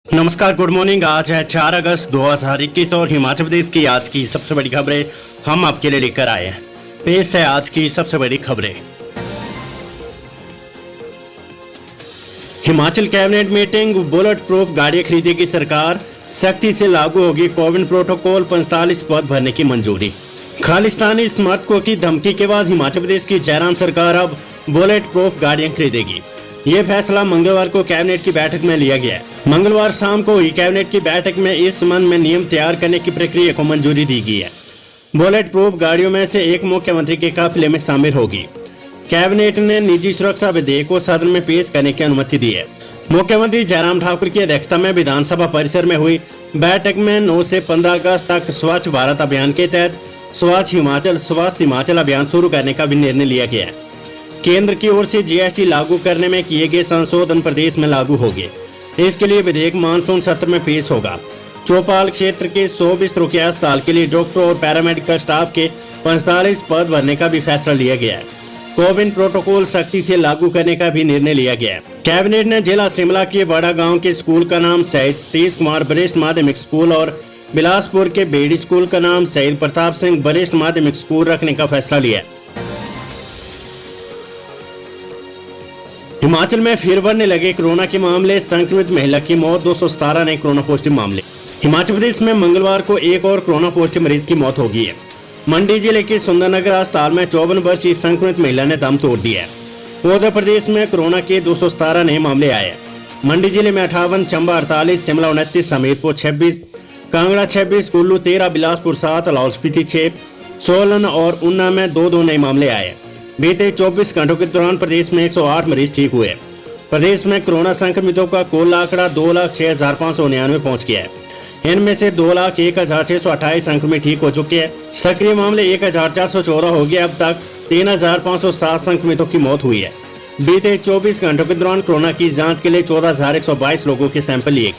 नमस्कार, good morning. आज है 4 अगस्त 2021 और हिमाचल प्रदेश की आज की सबसे बड़ी खबरें हम आपके लिए लेकर आए हैं। पेश है आज की सबसे बड़ी खबरें। Himachal cabinet meeting, bullet proof गाड़ियां खरीदेगी सरकार, सख्ती से लागू होगी कोविड प्रोटोकॉल, 45 पद भरने की मंजूरी। खालिस्तानी समर्थकों की धमकी के बाद हिमाचल प्रदेश की जयराम सरकार अब बुलेट प्रूफ गाड़ियां खरीदेगी। ये फैसला मंगलवार को कैबिनेट की बैठक में लिया गया। मंगलवार शाम को हुई कैबिनेट की बैठक में इस संबंध में नियम तैयार करने की प्रक्रिया को मंजूरी दी गई है। बुलेट प्रूफ गाड़ियों में से एक मुख्यमंत्री के काफिले में शामिल होगी। कैबिनेट ने निजी सुरक्षा विधेयक को सदन में पेश करने की अनुमति दी है। मुख्यमंत्री जयराम ठाकुर की अध्यक्षता में विधानसभा परिसर में हुई बैठक में 9 से 15 अगस्त तक स्वच्छ भारत अभियान के तहत स्वच्छ हिमाचल स्वस्थ हिमाचल अभियान शुरू करने का भी निर्णय लिया गया है। केंद्र की ओर से जीएसटी लागू करने में किए गए संशोधन प्रदेश में लागू होंगे। इसके लिए विधेयक मानसून सत्र में पेश होगा। चौपाल क्षेत्र के 100 बिस्तरों के अस्पताल के लिए डॉक्टर और पैरामेडिकल स्टाफ के 45 पद भरने का भी फैसला लिया गया है। कोविड प्रोटोकॉल सख्ती से लागू करने का भी निर्णय लिया गया है। कैबिनेट ने जिला शिमला के बड़ा गांव के स्कूल का नाम शहीद सतीश कुमार वरिष्ठ माध्यमिक स्कूल और बिलासपुर के बेड़ी स्कूल का नाम शहीद प्रताप सिंह वरिष्ठ माध्यमिक स्कूल रखने का फैसला लिया। हिमाचल में फिर बढ़ने लगे कोरोना के मामले, संक्रमित महिला की मौत, 217 नए कोरोना पॉजिटिव मामले। हिमाचल प्रदेश में मंगलवार को एक और कोरोना पॉजिटिव मरीज की मौत हो गई है। मंडी जिले के सुंदरनगर अस्पताल में 54 वर्षीय संक्रमित महिला ने दम तोड़ दिया है। उत्तर प्रदेश में कोरोना के 217 नए मामले आए। मंडी जिले में 58, चंबा 48, शिमला 29, हमीरपुर 26, कांगड़ा 26, कुल्लू 13, बिलासपुर 7, लाहौल स्पीति 6, सोलन और ऊना में 2 नए मामले आए। बीते 24 घंटों के दौरान प्रदेश में 108 मरीज ठीक हुए। प्रदेश में कोरोना संक्रमितों का कुल आंकड़ा 2,06,599 पहुंच गया है। इनमें से 2,01,628 संक्रमित ठीक हो चुके हैं। सक्रिय मामले 1,414 हो गए। अब तक 3,507 संक्रमितों की मौत हुई है। बीते 24 घंटों के दौरान कोरोना की जांच के लिए 14,122 लोगों के सैंपल लिए।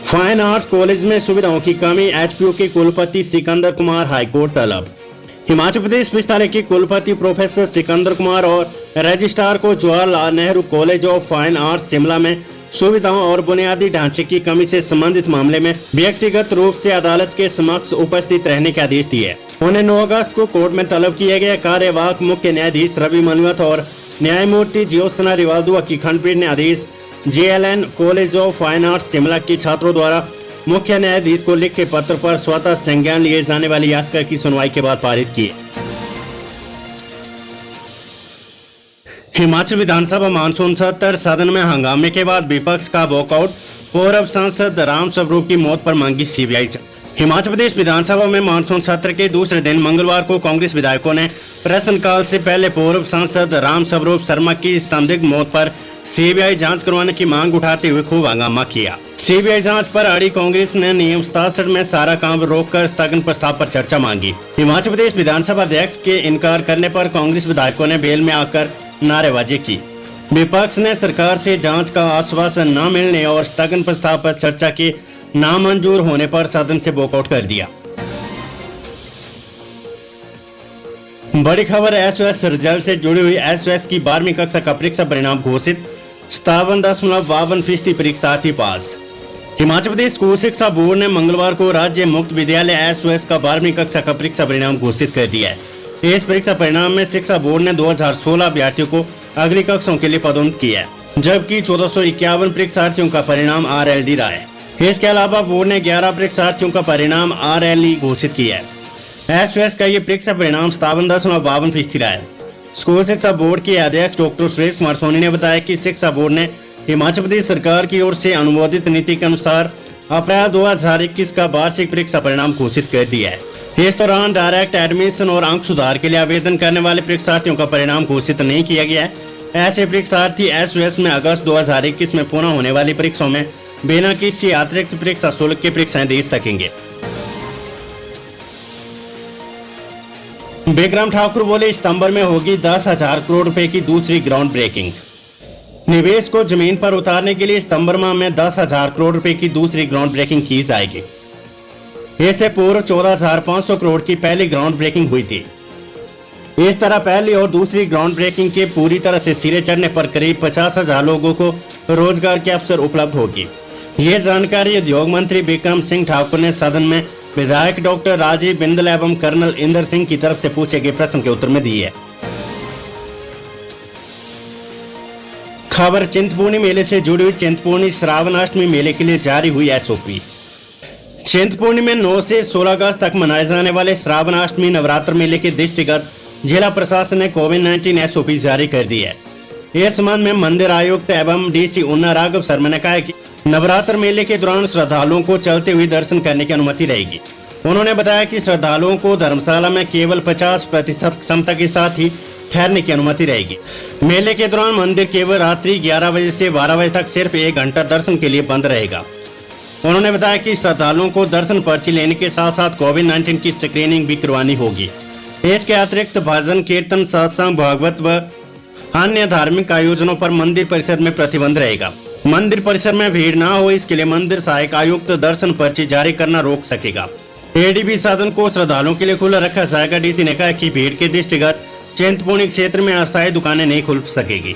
फाइन आर्ट्स कॉलेज में सुविधाओं की कमी, एचपीयू के कुलपति सिकंदर कुमार हाईकोर्ट तलब। हिमाचल प्रदेश विश्वविद्यालय के कुलपति प्रोफेसर सिकंदर कुमार और रजिस्ट्रार को Jawaharlal Nehru college of fine arts Shimla में सुविधाओं और बुनियादी ढांचे की कमी से संबंधित मामले में व्यक्तिगत रूप से अदालत के समक्ष उपस्थित रहने के आदेश दिए। उन्हें 9 अगस्त को कोर्ट में तलब किया गया। कार्यवाहक मुख्य न्यायाधीश रवि मनवत और न्यायमूर्ति ज्योत्सना रिवालदुआ की खंडपीठ ने आदेश JLN college of fine arts Shimla के छात्रों द्वारा मुख्य न्यायाधीश को लिखे पत्र पर स्वतः संज्ञान लिए जाने वाली याचिका की सुनवाई के बाद पारित किए। हिमाचल विधानसभा मानसून सत्र, सदन में हंगामे के बाद विपक्ष का वॉकआउट, पूर्व सांसद राम स्वरूप की मौत पर मांगी सीबीआई जांच। हिमाचल प्रदेश विधानसभा में मानसून सत्र के दूसरे दिन मंगलवार को कांग्रेस विधायकों ने प्रश्नकाल से पहले पूर्व सांसद राम स्वरूप शर्मा की संदिग्ध मौत पर सीबीआई जांच करवाने की मांग उठाते हुए खूब हंगामा किया। सीबीआई जांच पर अड़ी कांग्रेस ने नियम 67 में सारा काम रोककर स्थगन प्रस्ताव पर चर्चा मांगी। हिमाचल प्रदेश विधानसभा अध्यक्ष के इनकार करने पर कांग्रेस विधायकों ने बेल में आकर नारेबाजी की। विपक्ष ने सरकार से जांच का आश्वासन न मिलने और स्थगन प्रस्ताव पर चर्चा के नामंजूर होने पर सदन से वॉकआउट कर दिया। बड़ी खबर, एसओएस रिजल्ट से जुड़ी हुई। एसओएस की 12वीं कक्षा का परीक्षा परिणाम घोषित, 57.52% परीक्षार्थी पास। हिमाचल प्रदेश स्कूल शिक्षा बोर्ड ने मंगलवार को राज्य मुक्त विद्यालय एसओएस का 12वीं कक्षा का परीक्षा परिणाम घोषित कर दिया है। इस परीक्षा परिणाम में शिक्षा बोर्ड ने 2016 अभ्यर्थियों को अगली कक्षाओं के लिए पदोन्नत किया है, जबकि 1451 परीक्षार्थियों का परिणाम आरएलडी रहा है। इसके अलावा बोर्ड ने 11 परीक्षार्थियों का परिणाम आरएलई घोषित किया है। एसओएस का ये परीक्षा परिणाम 57.52% रहा है। स्कूल शिक्षा बोर्ड के अध्यक्ष डॉक्टर सुरेश कुमार सोनी ने बताया कि शिक्षा बोर्ड ने हिमाचल प्रदेश सरकार की ओर से अनुमोदित नीति के अनुसार अप्रैल 2021 का वार्षिक परीक्षा परिणाम घोषित कर दिया है। इस दौरान डायरेक्ट एडमिशन और अंक सुधार के लिए आवेदन करने वाले परीक्षार्थियों का परिणाम घोषित नहीं किया गया है। ऐसे परीक्षार्थी एसओएस में अगस्त 2021 में पुनः होने वाली परीक्षाओं में बिना किसी अतिरिक्त परीक्षा शुल्क की परीक्षाएं दे सकेंगे। बिक्रम ठाकुर बोले, सितंबर में होगी 10,000 करोड़ रुपए की दूसरी ग्राउंड ब्रेकिंग। निवेश को जमीन पर उतारने के लिए सितंबर माह में 10,000 करोड़ रुपए की दूसरी ग्राउंड ब्रेकिंग की जाएगी। इससे पूर्व 14,500 करोड़ की पहली ग्राउंड ब्रेकिंग हुई थी। इस तरह पहली और दूसरी ग्राउंड ब्रेकिंग के पूरी तरह से सिरे चढ़ने पर करीब 50,000 लोगों को रोजगार के अवसर उपलब्ध होगी। ये जानकारी उद्योग मंत्री बिक्रम सिंह ठाकुर ने सदन में विधायक डॉक्टर राजीव बिंदल एवं कर्नल इंदर सिंह की तरफ से पूछे गए प्रश्न के उत्तर में दी है। खबर चिंतपूर्णी मेले से जुड़ी हुई। चिंतपूर्णी श्रावणाष्टमी मेले के लिए जारी हुई एसओपी। चिंतपूर्णी में 9 से 16 अगस्त तक मनाए जाने वाले श्रावणाष्टमी नवरात्र मेले के दृष्टिगत जिला प्रशासन ने कोविड-19 एसओपी जारी कर दी है। इस संबंध में मंदिर आयुक्त एवं डीसी ऊना राघव शर्मा ने कहा है कि नवरात्र मेले के दौरान श्रद्धालुओं को चलते हुए दर्शन करने की अनुमति रहेगी। उन्होंने बताया कि श्रद्धालुओं को धर्मशाला में केवल 50% क्षमता के साथ ही ठहरने की अनुमति रहेगी। मेले के दौरान मंदिर केवल रात्रि 11 बजे से 12 बजे तक सिर्फ 1 घंटा दर्शन के लिए बंद रहेगा। उन्होंने बताया कि श्रद्धालुओं को दर्शन पर्ची लेने के साथ साथ कोविड-19 की स्क्रीनिंग भी करवानी होगी। इसके अतिरिक्त भजन कीर्तन सत्संग भागवत व अन्य धार्मिक आयोजनों पर मंदिर परिसर में प्रतिबंध रहेगा। मंदिर परिसर में भीड़ न हो इसके लिए मंदिर सहायक आयुक्त दर्शन पर्ची जारी करना रोक सकेगा। एडीबी सदन को श्रद्धालुओं के लिए खुला रखा जाएगा। डीसी ने कहा कि भीड़ के दृष्टिगत चिंतपूर्णी क्षेत्र में अस्थायी दुकानें नहीं खुल सकेगी।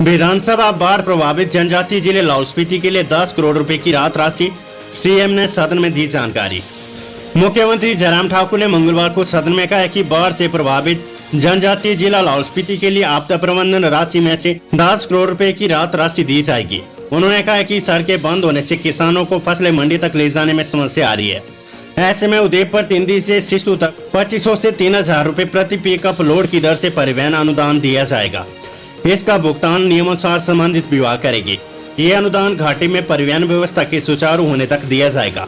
विधानसभा बाढ़ प्रभावित जनजातीय जिले लाहौल स्पीति के लिए 10 करोड़ रुपए की राहत राशि। सीएम ने सदन में दी जानकारी। मुख्यमंत्री जयराम ठाकुर ने मंगलवार को सदन में कहा कि बाढ़ से प्रभावित जनजातीय जिला लाहौल स्पीति के लिए आपदा प्रबंधन राशि में से 10 करोड़ रुपए की राहत राशि दी जाएगी। उन्होंने कहा कि सड़कें बंद होने से किसानों को फसलें मंडी तक ले जाने में समस्या आ रही है। ऐसे में उदयपुर तिंदी से सिसु तक 2500 से 3000 रुपए प्रति पिकअप लोड की दर से परिवहन अनुदान दिया जाएगा। इसका भुगतान नियमानुसार संबंधित विभाग करेगी। ये अनुदान घाटी में परिवहन व्यवस्था के सुचारू होने तक दिया जाएगा।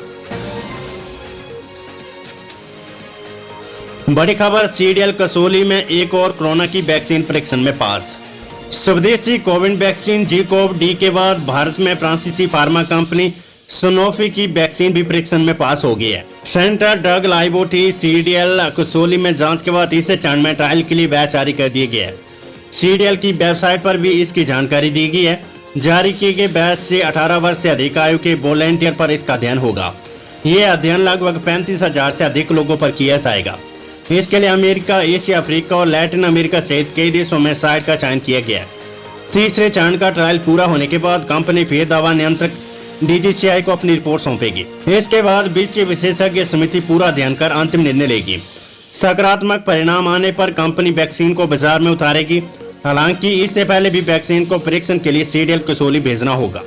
बड़ी खबर, सीडीएल कसौली में एक और कोरोना की वैक्सीन परीक्षण में पास। स्वदेशी कोविड वैक्सीन जी-कोव-डी के बाद भारत में फ्रांसीसी फार्मा कंपनी सनोफी की वैक्सीन भी परीक्षण में पास हो गई है। Central drug laboratory CDL Kasauli में जांच के बाद तीसरे चरण में ट्रायल के लिए बैच जारी कर दिया गया है। सीडीएल की वेबसाइट पर भी इसकी जानकारी दी गई है। जारी किए गए बैच से 18 वर्ष से अधिक आयु के वॉलंटियर पर इसका अध्ययन होगा। ये अध्ययन लगभग 35,000 से अधिक लोगों पर किया जाएगा। इसके लिए अमेरिका, एशिया, अफ्रीका और लैटिन अमेरिका सहित कई देशों में साइट का चयन किया गया है। तीसरे चरण का ट्रायल पूरा होने के बाद कंपनी फिर दवा नियंत्रक डीजीसीआई को अपनी रिपोर्ट सौंपेगी। इसके बाद 20 विशेषज्ञ समिति पूरा अध्ययन कर अंतिम निर्णय लेगी। सकारात्मक परिणाम आने पर कंपनी वैक्सीन को बाजार में उतारेगी। हालांकि इससे पहले भी वैक्सीन को परीक्षण के लिए सीडीएल कसौली भेजना होगा।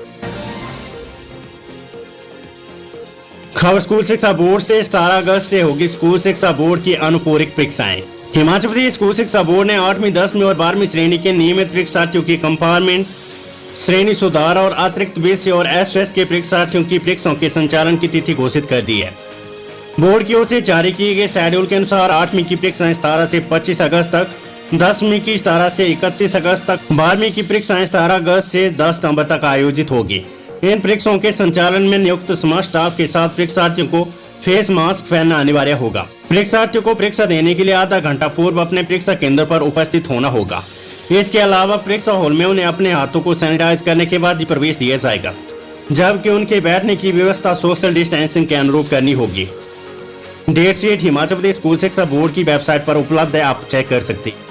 खबर स्कूल शिक्षा बोर्ड से 17 अगस्त से होगी स्कूल शिक्षा बोर्ड की अनुपूरक परीक्षाएं। हिमाचल प्रदेश स्कूल शिक्षा बोर्ड ने 8वीं, 10वीं और 12वीं श्रेणी के नियमित परीक्षार्थियों की कंपार्टमेंट श्रेणी सुधार और अतिरिक्त विषय और एसएस के परीक्षार्थियों की परीक्षाओं के संचालन की तिथि घोषित कर दी है। बोर्ड की ओर से जारी किए गए शेड्यूल के अनुसार 8वीं की परीक्षाएं 17 से 25 अगस्त तक, 10वीं की 17 से 31 अगस्त तक, 12वीं की परीक्षाएं 17 अगस्त से 10 सितंबर तक आयोजित होगी। इन परीक्षाओं के संचालन में नियुक्त समस्त स्टाफ के साथ परीक्षार्थियों को फेस मास्क पहनना अनिवार्य होगा। परीक्षार्थियों को परीक्षा देने के लिए आधा घंटा पूर्व अपने परीक्षा केंद्र पर उपस्थित होना होगा। इसके अलावा परीक्षा हॉल में उन्हें अपने हाथों को सैनिटाइज करने के बाद ही प्रवेश दिया जाएगा, जबकि उनके बैठने की व्यवस्था सोशल डिस्टेंसिंग के अनुरूप करनी होगी। Date sheet Himachal Pradesh school शिक्षा बोर्ड की वेबसाइट पर उपलब्ध है, आप चेक कर सकते हैं।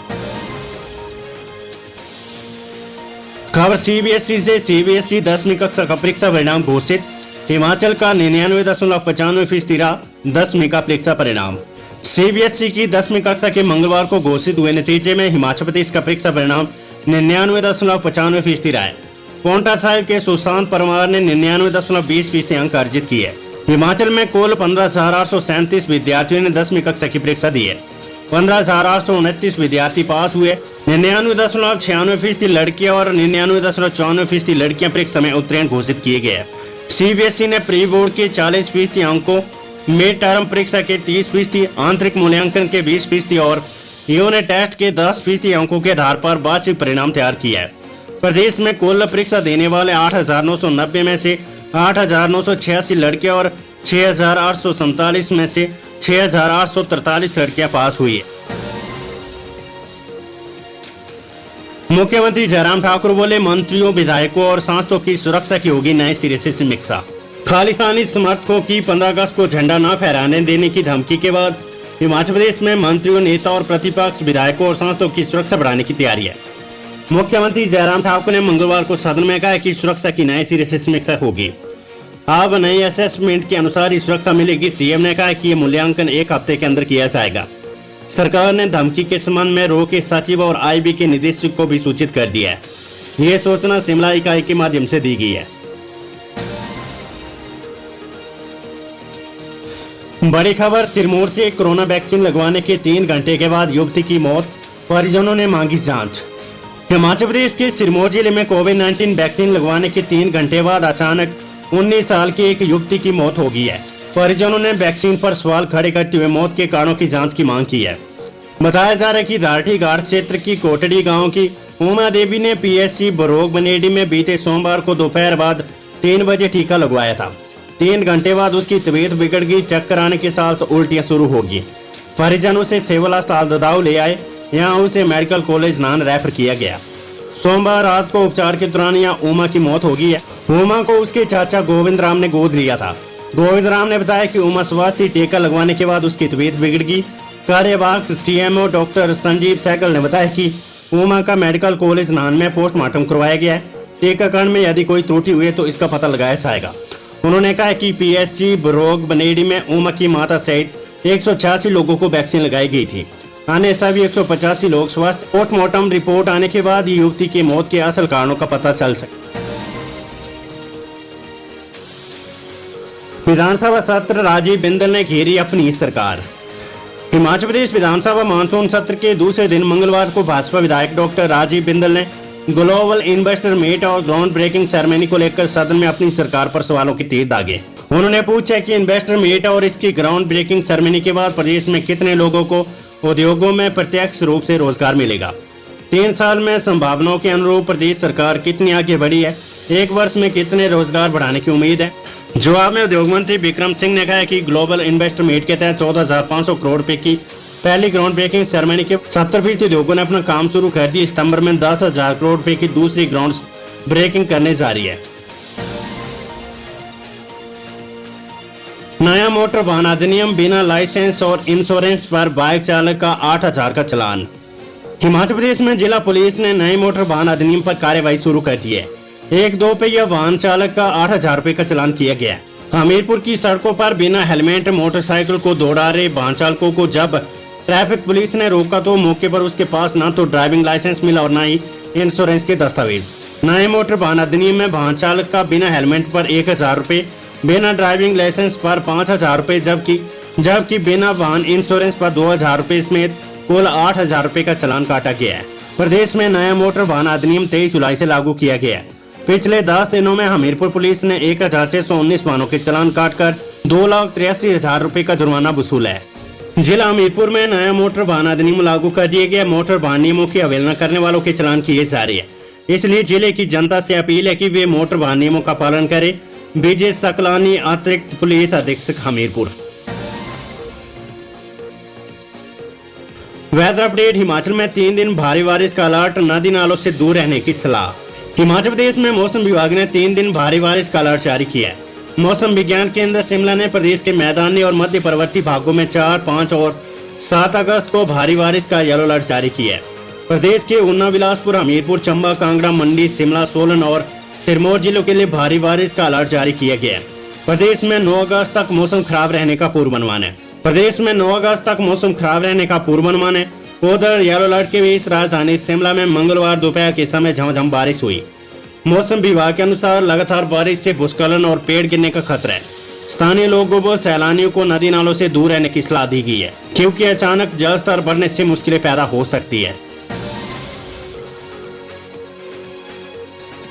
खबर सीबीएसई से, सीबीएसई 10वीं कक्षा का परीक्षा परिणाम घोषित। हिमाचल का 99.95% रहा 10वीं का परीक्षा परिणाम। सीबीएसई की 10वीं कक्षा के मंगलवार को घोषित हुए नतीजे में हिमाचल प्रदेश का परीक्षा परिणाम 99.95% रहा है। पोंटा साहिब के सुशांत परमार ने 99.20% अंक अर्जित किए। हिमाचल में कुल 15,837 विद्यार्थियों ने 10वीं कक्षा की परीक्षा दी है। 15,829 विद्यार्थी पास हुए। 99.96% लड़कियां और 99.94% लड़कियां परीक्षा में उत्तीर्ण घोषित किए गए। सीबीएसई ने प्री बोर्ड के 40% अंकों, मिड टर्म परीक्षा के 30%, आंतरिक मूल्यांकन के 20% और यूनिट टेस्ट के 10% अंकों के आधार पर वार्षिक परिणाम तैयार किया है। प्रदेश में कुल परीक्षा देने वाले 8,990 में से 8,986 लड़कियां और 6,847 में से 6,843 लड़कियां पास हुई है। मुख्यमंत्री जयराम ठाकुर बोले, मंत्रियों, विधायकों और सांसदों की सुरक्षा की होगी नए सिरे से समीक्षा। खालिस्तानी समर्थकों की 15 अगस्त को झंडा न फहराने देने की धमकी के बाद हिमाचल प्रदेश में मंत्रियों, नेता और प्रतिपक्ष विधायकों और सांसदों की सुरक्षा बढ़ाने की तैयारी है। मुख्यमंत्री जयराम ठाकुर ने मंगलवार को सदन में कहा कि सुरक्षा की नए सिरे से समीक्षा होगी। अब नई असेसमेंट के अनुसार ही सुरक्षा मिलेगी। सीएम ने कहा कि ये मूल्यांकन 1 हफ्ते के अंदर किया जाएगा। सरकार ने धमकी के संबंध में रो के सचिव और आईबी के निदेशक को भी सूचित कर दिया है। ये सूचना शिमला इकाई के माध्यम से दी गई है। बड़ी खबर, सिरमौर से कोरोना वैक्सीन लगवाने के 3 घंटे के बाद युवती की मौत, परिजनों ने मांगी जांच। हिमाचल प्रदेश के सिरमौर जिले में कोविड-19 वैक्सीन लगवाने के 3 घंटे बाद अचानक 19 साल की एक युवती की मौत हो गई है। परिजनों ने वैक्सीन पर सवाल खड़े करते हुए मौत के कारणों की जांच की मांग की है। बताया जा रहा है कि दारठी घाट क्षेत्र की कोटड़ी गांव की उमा देवी ने पीएससी बरोग बनेडी में बीते सोमवार को दोपहर बाद 3 बजे टीका लगवाया था। 3 घंटे बाद उसकी तबीयत बिगड़ गई। चक्कर आने के साथ उल्टियां शुरू होगी। परिजन उसे सिविल अस्पताल ददाऊ ले आए। यहाँ उसे मेडिकल कॉलेज नान रेफर किया गया। सोमवार रात को उपचार के दौरान यहाँ उमा की मौत हो गई है। उमा को उसके चाचा गोविंद राम ने गोद लिया था। गोविंद राम ने बताया कि उमा स्वस्थ थी। टीका लगवाने के बाद उसकी तबीयत बिगड़ गई। कार्यवाहक सीएमओ डॉक्टर संजीव सहगल ने बताया कि उमा का मेडिकल कॉलेज नान में पोस्टमार्टम करवाया गया है। टीकाकरण में यदि कोई त्रुटि हुई तो इसका पता लगाया जाएगा। उन्होंने कहा कि पीएससी बरोग बनेडी में उमा की माता सहित 186 लोगों को वैक्सीन लगाई गई थी। अन्य सभी 185 लोग स्वस्थ। पोस्टमार्टम रिपोर्ट आने के बाद युवती की मौत के असल कारणों का पता चल सके। विधानसभा सत्र, राजीव बिंदल ने घेरी अपनी सरकार। हिमाचल प्रदेश विधानसभा मानसून सत्र के दूसरे दिन मंगलवार को भाजपा विधायक डॉक्टर राजीव बिंदल ने ग्लोबल इन्वेस्टर मीट और ग्राउंड ब्रेकिंग सेरेमनी को लेकर सदन में अपनी सरकार पर सवालों की तीर दागे। उन्होंने पूछा कि इन्वेस्टर मीट और इसकी ग्राउंड ब्रेकिंग सेरेमनी के बाद प्रदेश में कितने लोगों को उद्योगों में प्रत्यक्ष रूप से रोजगार मिलेगा। 3 साल में संभावनाओं के अनुरूप प्रदेश सरकार कितनी आगे बढ़ी है। 1 वर्ष में कितने रोजगार बढ़ाने की उम्मीद है। जवाब में उद्योग मंत्री बिक्रम सिंह ने कहा कि ग्लोबल इन्वेस्टर मीट के तहत 14,500 करोड़ रुपए की पहली ग्राउंड ब्रेकिंग सेरेमनी के 70% उद्योगों ने अपना काम शुरू कर दिया। सितंबर में 10,000 करोड़ रुपए की दूसरी ग्राउंड ब्रेकिंग करने जा रही है। नया मोटर वाहन अधिनियम, बिना लाइसेंस और इंश्योरेंस पर बाइक चालक का 8,000 का चालान। हिमाचल प्रदेश में जिला पुलिस ने नए मोटर वाहन अधिनियम पर कार्रवाई शुरू कर दी है। 1 पहिया वाहन चालक का 8,000 रुपए का चालान किया गया। हमीरपुर की सड़कों पर बिना हेलमेट मोटरसाइकिल को दौड़ा रहे वाहन चालकों को जब ट्रैफिक पुलिस ने रोका तो मौके पर उसके पास न तो ड्राइविंग लाइसेंस मिला और न ही इंश्योरेंस के दस्तावेज। नए मोटर वाहन अधिनियम में वाहन चालक का बिना हेलमेट पर 1,000 रुपए, बिना ड्राइविंग लाइसेंस पर 5,000 रुपए जबकि बिना वाहन इंश्योरेंस पर 2,000 रुपए समेत कुल 8,000 रुपए का चालान काटा गया है। प्रदेश में नया मोटर वाहन अधिनियम 23 जुलाई से लागू किया गया है। पिछले 10 दिनों में हमीरपुर पुलिस ने 1,619 वाहनों के चालान काटकर 2,83,000 रुपए का जुर्माना वसूला है। जिला हमीरपुर में नया मोटर वाहन अधिनियम लागू कर दिया गया। मोटर वाहन नियमों की अवहेलना करने वालों के चालान किए जा रहे हैं। इसलिए जिले की जनता से अपील है कि वे मोटर वाहन नियमों का पालन करें। विजय सकलानी, अतिरिक्त पुलिस अधीक्षक, हमीरपुर। वेदर अपडेट, हिमाचल में 3 दिन भारी बारिश का अलर्ट, नदी नालों से दूर रहने की सलाह। हिमाचल प्रदेश में मौसम विभाग ने 3 दिन भारी बारिश का अलर्ट जारी किया है। मौसम विज्ञान केंद्र शिमला ने प्रदेश के मैदानी और मध्य पर्वतीय भागों में 4, 5 और 7 अगस्त को भारी बारिश का येलो अलर्ट जारी किया है। प्रदेश के ऊना, बिलासपुर, हमीरपुर, चंबा, कांगड़ा, मंडी, शिमला, सोलन और सिरमौर जिलों के लिए भारी बारिश का अलर्ट जारी किया गया है। प्रदेश में 9 अगस्त तक मौसम खराब रहने का पूर्वानुमान है। उधर येलो अलर्ट के बीच राजधानी शिमला में मंगलवार दोपहर के समय झमाझम बारिश हुई। मौसम विभाग के अनुसार लगातार बारिश से भूस्खलन और पेड़ गिरने का खतरा है। स्थानीय लोगों व सैलानियों को नदी नालों से दूर रहने की सलाह दी गई है, क्योंकि अचानक जल स्तर बढ़ने से मुश्किलें पैदा हो सकती है।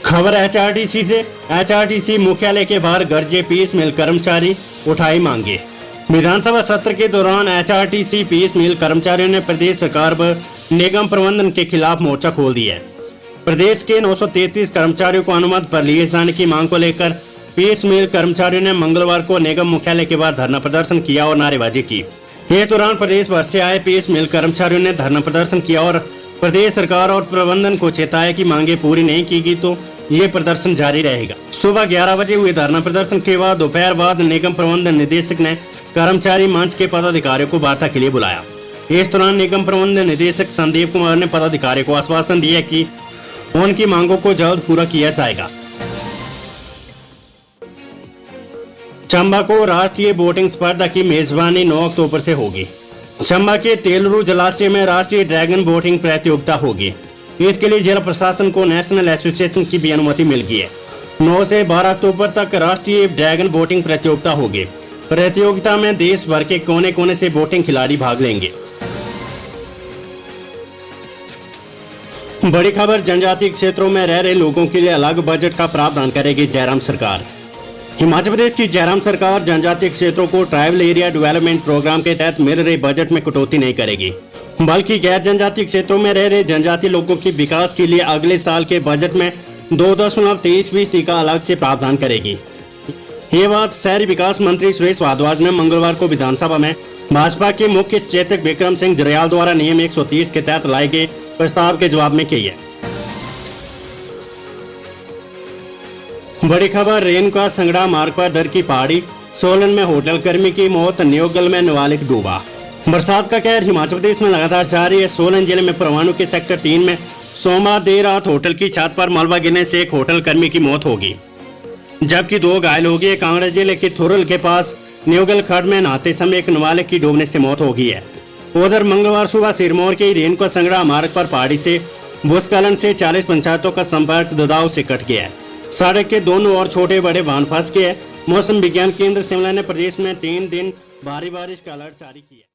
खबर एचआरटीसी से। एचआरटीसी मुख्यालय के बाहर गरजे पीस मिल कर्मचारी, उठाई मांगे। विधानसभा सत्र के दौरान एचआरटीसी पीस मिल कर्मचारियों ने प्रदेश सरकार व निगम प्रबंधन के खिलाफ मोर्चा खोल दिया है। प्रदेश के 933 कर्मचारियों को अनुमति पर लिए जाने की मांग को लेकर पीस मिल कर्मचारियों ने मंगलवार को निगम मुख्यालय के बाहर धरना प्रदर्शन किया और नारेबाजी की। इस दौरान प्रदेश भर से आए पीस मिल कर्मचारियों ने धरना प्रदर्शन किया और प्रदेश सरकार और प्रबंधन को चेताया कि मांगे पूरी नहीं की गई तो ये प्रदर्शन जारी रहेगा। सुबह 11 बजे हुए धरना प्रदर्शन के बाद दोपहर बाद निगम प्रबंध निदेशक ने कर्मचारी मंच के पदाधिकारियों को वार्ता के लिए बुलाया। इस दौरान निगम प्रबंध निदेशक संदीप कुमार ने पदाधिकारियों को आश्वासन दिया कि उनकी मांगों को जल्द पूरा किया जाएगा। चंबा को राष्ट्रीय बोटिंग स्पर्धा की मेजबानी 9 अक्टूबर से होगी। चंबा के तेलरू जलाशय में राष्ट्रीय ड्रैगन बोटिंग प्रतियोगिता होगी। इसके लिए जिला प्रशासन को नेशनल एसोसिएशन की भी अनुमति मिल गई है। 9 से 12 अक्टूबर तक राष्ट्रीय ड्रैगन बोटिंग प्रतियोगिता होगी। प्रतियोगिता में देश भर के कोने कोने से बोटिंग खिलाड़ी भाग लेंगे। बड़ी खबर, जनजातीय क्षेत्रों में रह रहे लोगों के लिए अलग बजट का प्रावधान करेगी जयराम सरकार। हिमाचल प्रदेश की जयराम सरकार जनजातीय क्षेत्रों को ट्राइबल एरिया डेवलपमेंट प्रोग्राम के तहत मिल रहे बजट में कटौती नहीं करेगी, बल्कि गैर जनजातीय क्षेत्रों में रह रहे जनजातीय लोगों के विकास के लिए अगले साल के बजट में 2.23% का अलग से प्रावधान करेगी। ये बात शहरी विकास मंत्री सुरेश भारद्वाज ने मंगलवार को विधानसभा में भाजपा के मुख्य सचेतक विक्रम सिंह जरयाल द्वारा नियम 130 के तहत लाए गए प्रस्ताव के जवाब में की है। बड़ी खबर, रेणुका संगड़ा मार्ग पर डर की पहाड़ी, सोलन में होटल कर्मी की मौत, न्योगल में नाबालिग डूबा। बरसात का कहर हिमाचल प्रदेश में लगातार जारी है। सोलन जिले में परवाणु के सेक्टर 3 में सोमवार देर रात होटल की छत पर मलबा गिरने से एक होटल कर्मी की मौत होगी, जबकि 2 घायल हो गए। कांगड़ा जिले के थुरल के पास न्योगल खड्ड में नहाते समय एक नाबालिग की डूबने से मौत हो गई है। उधर मंगलवार सुबह सिरमौर के रेणुका संगड़ा मार्ग पर पहाड़ी से भूस्खलन से 40 पंचायतों का संपर्क ददाव से कट गया है। सड़क के दोनों ओर छोटे बड़े वाहन फंस गए। मौसम विज्ञान केंद्र शिमला ने प्रदेश में 3 दिन भारी बारिश का अलर्ट जारी किया।